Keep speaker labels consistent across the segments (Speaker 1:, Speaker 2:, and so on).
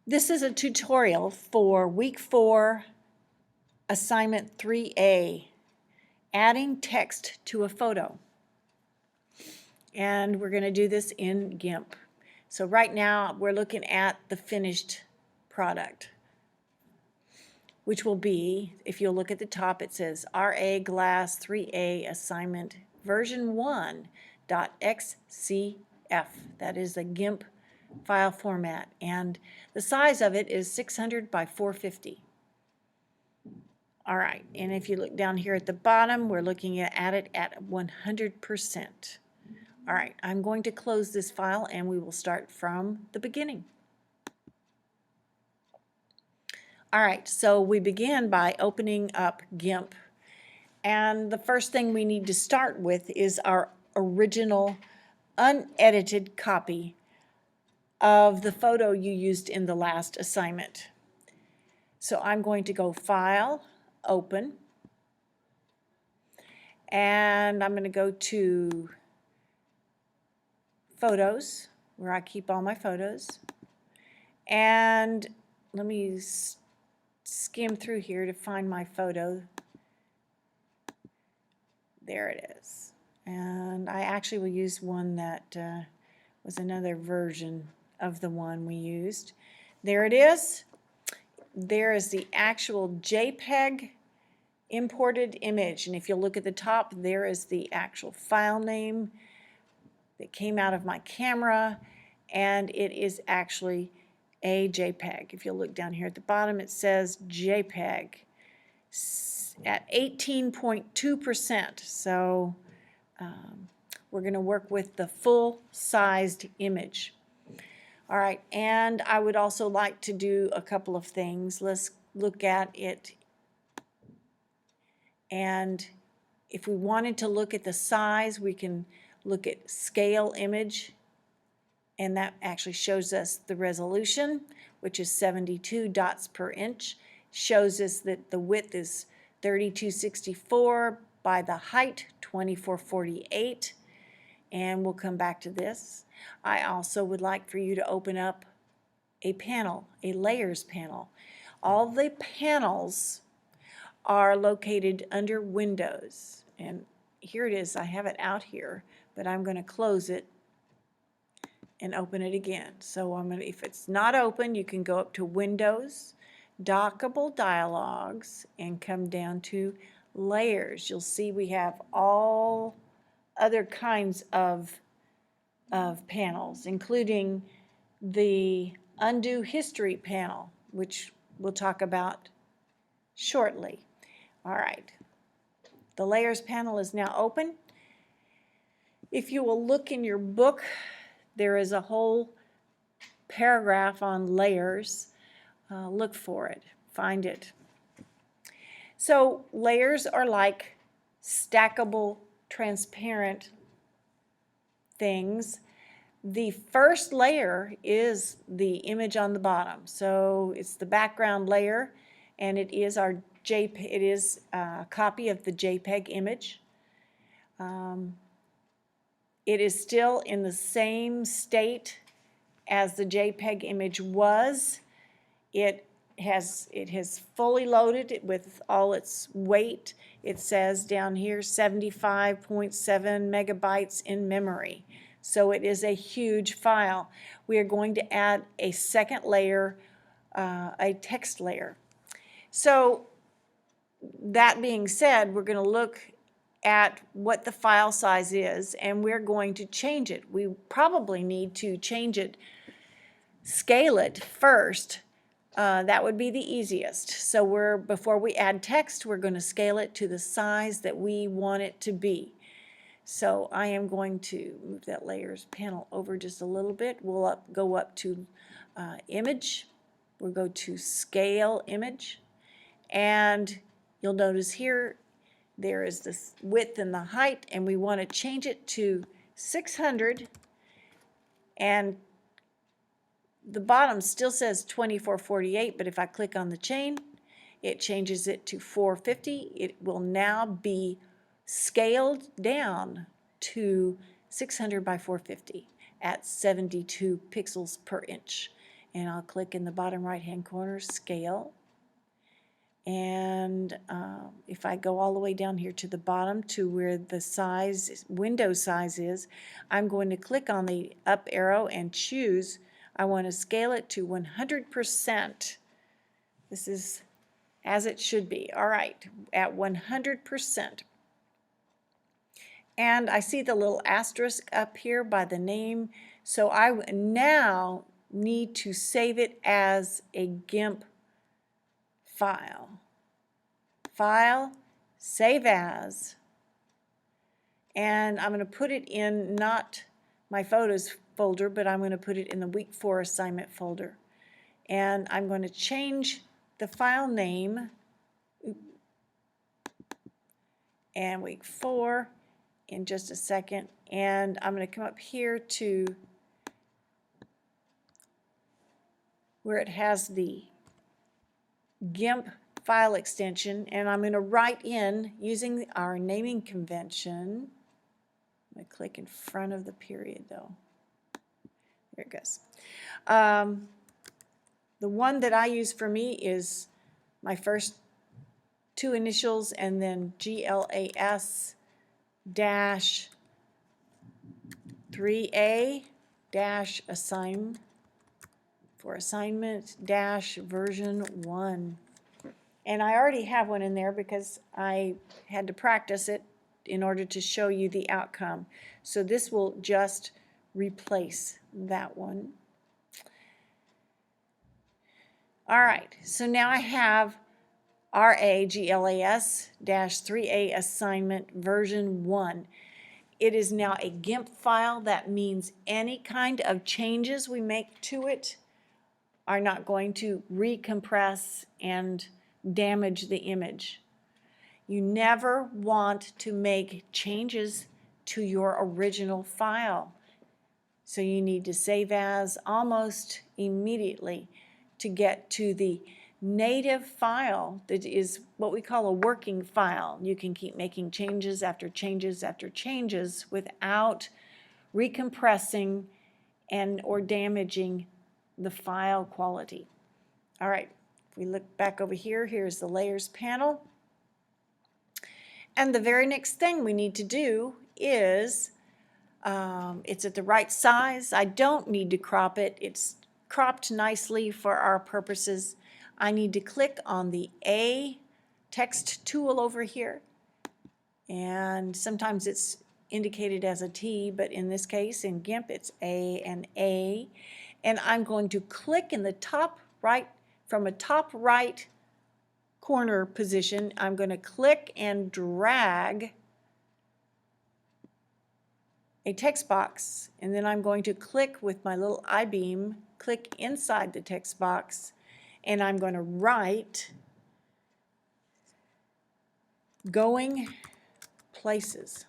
Speaker 1: This is a tutorial for week 4, assignment 3A, adding text to a photo. And we're going to do this in GIMP. So right now we're looking at the finished product, which will be, if you'll look at the top, it says RA Glass 3A assignment version 1.xcf. That is a GIMP file format, and the size of it is 600 by 450. All right, and if you look down here at the bottom, we're looking at it at 100%. All right, I'm going to close this file and we will start from the beginning. All right, so we begin by opening up GIMP, and the first thing we need to start with is our original unedited copy of the photo you used in the last assignment. So I'm going to go File, Open, and I'm going to go to Photos, where I keep all my photos, and let me skim through here to find my photo. There it is. And I actually will use one that was another version of the one we used. There it is. There is the actual JPEG imported image, and if you look at the top, there is the actual file name that came out of my camera, and it is actually a JPEG. If you look down here at the bottom, it says JPEG at 18.2%. So we're going to work with the full-sized image. All right, and I would also like to do a couple of things. Let's look at it. And if we wanted to look at the size, we can look at scale image, and that actually shows us the resolution, which is 72 dots per inch. Shows us that the width is 3264 by the height 2448, and we'll come back to this. I also would like for you to open up a panel, a layers panel. All the panels are located under Windows, and here it is. I have it out here, but I'm going to close it and open it again. So if it's not open, you can go up to Windows, Dockable Dialogues, and come down to Layers. You'll see we have all other kinds of panels, including the Undo History panel, which we'll talk about shortly. All right, the Layers panel is now open. If you will look in your book, there is a whole paragraph on layers. Look for it, find it. So layers are like stackable, transparent things. The first layer is the image on the bottom. So it's the background layer, and it is our JPEG. It is a copy of the JPEG image. It is still in the same state as the JPEG image was. It has fully loaded with all its weight. It says down here 75.7 megabytes in memory. So it is a huge file. We are going to add a second layer, a text layer. So that being said, we're going to look at what the file size is, and we're going to change it. We probably need to change it, scale it first. That would be the easiest. So before we add text, we're going to scale it to the size that we want it to be. So I am going to move that layers panel over just a little bit. We'll go up to image. We'll go to scale image, and you'll notice here there is this width and the height, and we want to change it to 600, and the bottom still says 2448, but if I click on the chain, it changes it to 450. It will now be scaled down to 600 by 450 at 72 pixels per inch. and I'll click in the bottom right hand corner, Scale. And if I go all the way down here to the bottom to where the size, window size is, I'm going to click on the up arrow and choose, I want to scale it to 100%. This is as it should be. All right, at 100%. And I see the little asterisk up here by the name, so I now need to save it as a GIMP file. File, Save As, and I'm going to put it in not my photos folder, but I'm going to put it in the week 4 assignment folder. And I'm going to change the file name and week 4 in just a second, and I'm going to come up here to where it has the GIMP file extension, and I'm going to write in using our naming convention. I'm going to click in front of the period though. There it goes. The one that I use for me is my first 2 initials and then GLAS dash 3A dash assign for assignment dash version 1. And I already have one in there because I had to practice it in order to show you the outcome. So this will just replace that one. All right, so now I have RAGLAS-3A assignment version 1. It is now a GIMP file. That means any kind of changes we make to it are not going to recompress and damage the image. You never want to make changes to your original file. So you need to save as almost immediately to get to the native file that is what we call a working file. You can keep making changes after changes after changes without recompressing and or damaging the file quality. All right, if we look back over here, here's the layers panel. And the very next thing we need to do is, it's at the right size. I don't need to crop it. It's cropped nicely for our purposes. I need to click on the A text tool over here. And sometimes it's indicated as a T, but in this case, in GIMP, it's A and A. And I'm going to click in the top right, from a top right corner position, I'm going to click and drag a text box, and then I'm going to click with my little I-beam, click inside the text box, and I'm going to write going places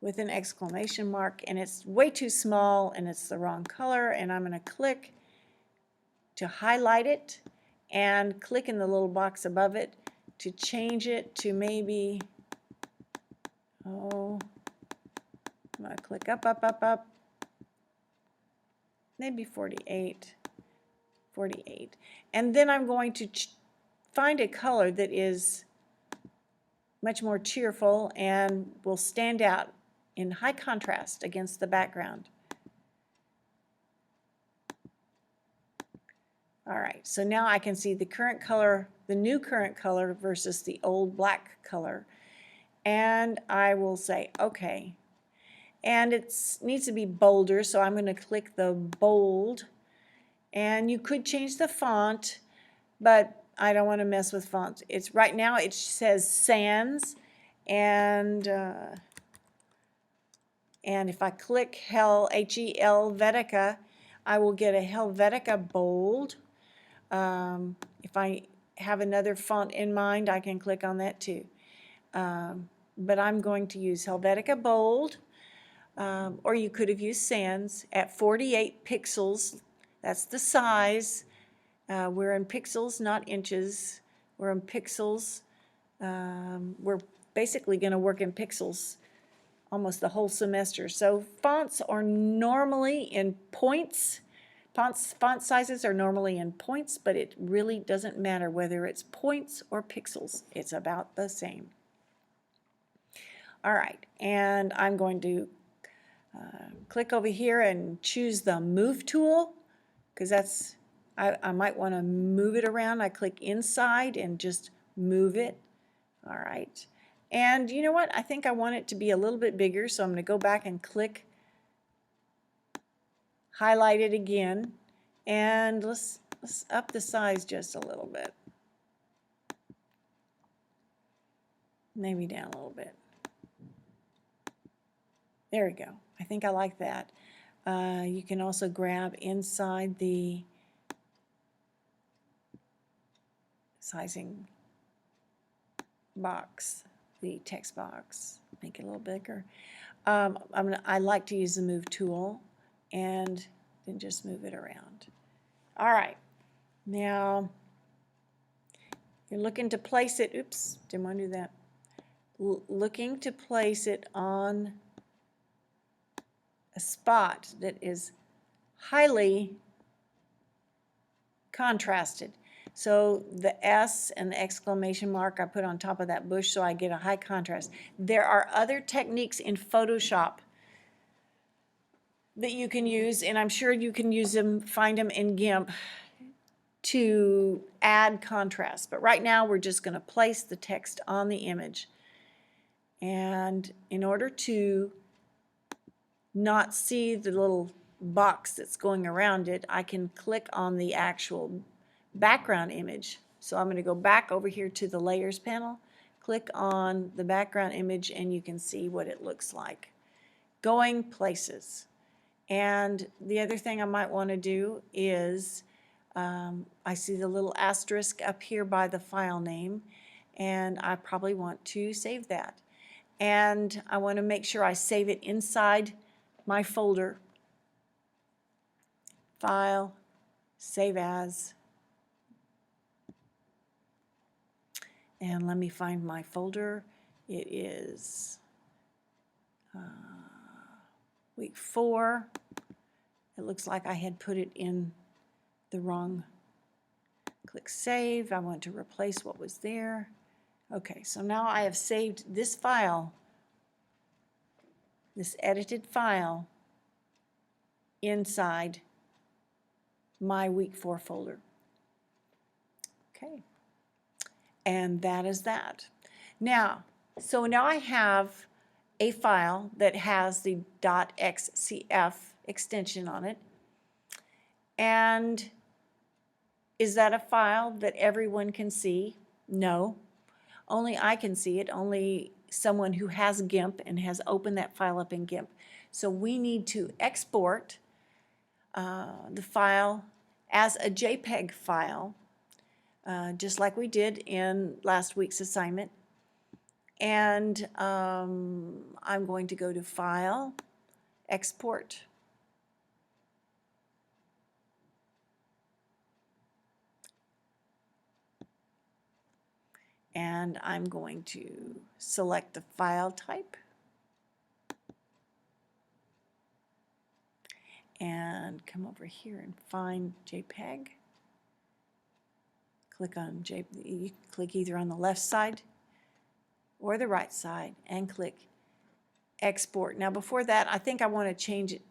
Speaker 1: with an exclamation mark, and it's way too small and it's the wrong color, and I'm going to click to highlight it and click in the little box above it to change it to maybe, I'm going to click up, up, up, up, maybe 48, 48. And then I'm going to find a color that is much more cheerful and will stand out in high contrast against the background. All right, so now I can see the current color, the new current color versus the old black color. And I will say, okay. And it needs to be bolder, so I'm going to click the bold. And you could change the font, but I don't want to mess with fonts. It's right now it says Sans, and if I click Helvetica, I will get a Helvetica bold. If I have another font in mind, I can click on that too. But I'm going to use Helvetica bold, or you could have used Sans at 48 pixels. That's the size. We're in pixels, not inches. We're in pixels. We're basically going to work in pixels almost the whole semester. So fonts are normally in points. Font sizes are normally in points, but it really doesn't matter whether it's points or pixels. It's about the same. All right, and I'm going to click over here and choose the Move tool, because that's, I might want to move it around. I click inside and just move it. All right, and you know what? I think I want it to be a little bit bigger, so I'm going to go back and click, highlight it again, and let's up the size just a little bit. Maybe down a little bit. There we go. I think I like that. You can also grab inside the sizing box, the text box, make it a little bigger. I like to use the Move tool and then just move it around. All right, now you're looking to place it, oops, didn't want to do that. Looking to place it on a spot that is highly contrasted. So the S and the exclamation mark I put on top of that bush so I get a high contrast. There are other techniques in Photoshop that you can use, and I'm sure you can use them, find them in GIMP to add contrast. But right now we're just going to place the text on the image. And in order to not see the little box that's going around it, I can click on the actual background image. So I'm going to go back over here to the Layers panel, click on the background image, and you can see what it looks like. Going places. And the other thing I might want to do is, I see the little asterisk up here by the file name, and I probably want to save that. And I want to make sure I save it inside my folder. File, Save As. And let me find my folder. It is week 4. It looks like I had put it in the wrong. Click Save. I want to replace what was there. Okay, so now I have saved this file, this edited file, inside my week 4 folder. Okay, and that is that. Now, so now I have a file that has the .xcf extension on it. And is that a file that everyone can see? No. Only I can see it, only someone who has GIMP and has opened that file up in GIMP. So we need to export the file as a JPEG file, just like we did in last week's assignment. And I'm going to go to File, Export. And I'm going to select the file type. And come over here and find JPEG. Click on JPEG. You click either on the left side or the right side and click Export. Now before that, I think I want to change it,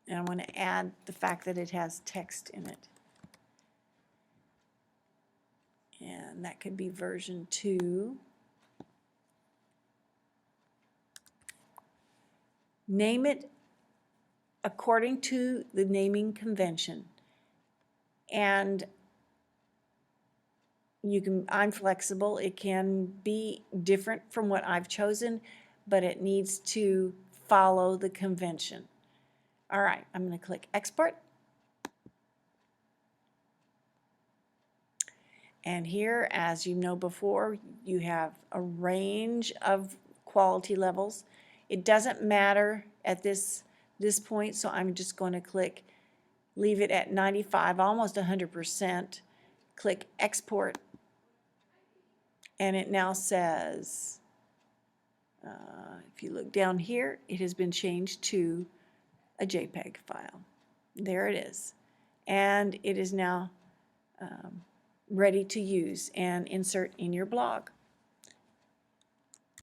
Speaker 1: and I want to add the fact that it has text in it. And that could be version 2. Name it according to the naming convention. And you can, I'm flexible. It can be different from what I've chosen, but it needs to follow the convention. All right, I'm going to click Export. And here, as you know before, you have a range of quality levels. It doesn't matter at this point, so I'm just going to click, leave it at 95, almost 100%. Click Export, and it now says, if you look down here, it has been changed to a JPEG file. There it is. and it is now ready to use and insert in your blog.